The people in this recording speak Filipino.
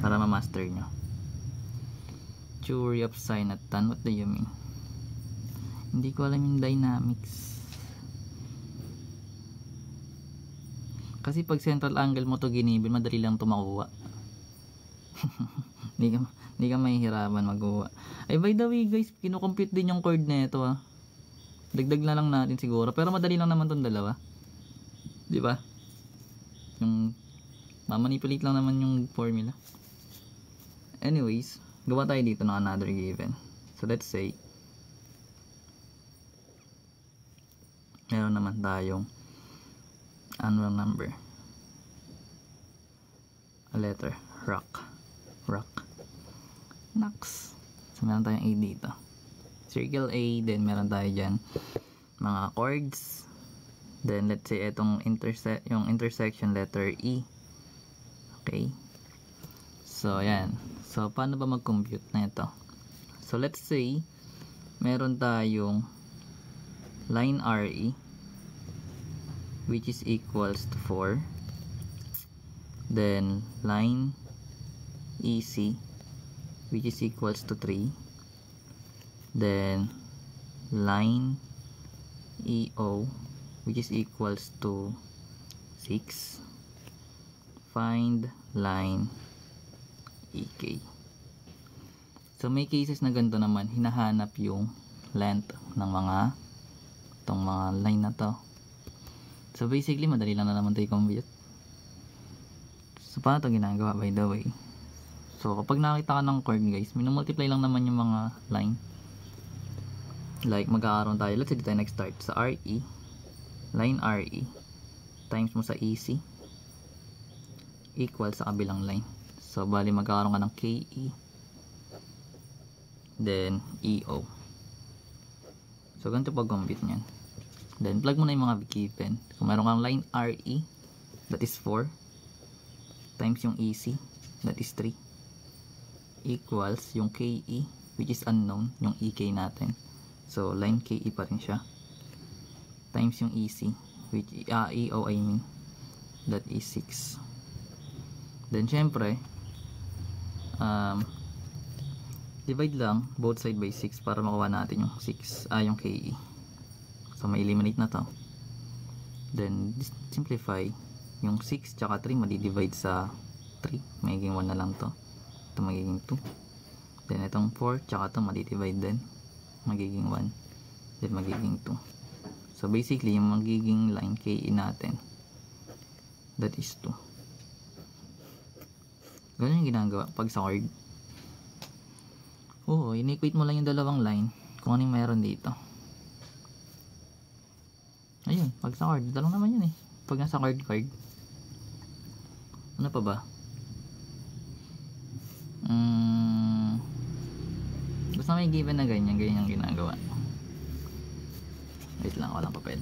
para ma-master nyo. Theory of sine at tan, what do you mean? Hindi ko alam yung dynamics. Kasi pag central angle mo to ginibin, madali lang to makuha. Hindi ka mahihirapan magkuha. Ay, by the way guys, kinukompute din yung chord na ito ah. Dagdag na lang natin siguro, pero madali lang naman tong dalawa. Di ba? Yung mamanipulate lang naman yung formula. Anyways, gawa tayo dito ng another given. So let's say meron naman tayong unknown number, a letter, rock. Next, so meron tayong A dito, circle A, then meron tayo dyan mga chords, then let's say itong yung intersection letter E. Okay, so ayan. So paano ba mag-compute na ito? So let's say meron tayong line RE which is equals to 4, then line EC which is equals to 3, then line EO which is equals to 6. Find line EK. So may cases na ganito naman, hinahanap yung length ng itong mga line na to. So basically madali lang na naman ito i-compute. So paano ito ginagawa by the way? So kapag nakita ka ng chord guys, minumultiply lang naman yung mga line. Like magkakaroon tayo, let's say dito tayo next start sa RE, line RE times mo sa EC equal sa kabilang line. So bali magkakaroon ka ng KE then EO. So ganito pag-compute nyan. Then plug mo na yung mga given. Kung meron kang line RE, that is 4 times yung EC, that is 3, equals yung KE which is unknown, yung EK natin. So line KE pa rin siya, times yung EC which EO I mean, that is 6. Then syempre divide lang both side by 6 para makuha natin yung 6, yung KE. So may eliminate na to. Then simplify, yung 6 tsaka 3 madidivide sa 3, magiging 1 na lang to. Ito magiging 2. Then itong 4 tsaka ito madidivide din, magiging 1. Then magiging 2. So basically yung magiging line KE natin, that is 2. Ganun yung ginagawa pag sa chord. Oo, in-equate mo lang yung dalawang line kung ano yung meron dito. Ayun, pag sa chord, dalawang naman yun eh. Pag nasa chord. Ano pa ba? Basta may given na ganyan yung ginagawa. Wait lang, walang papel.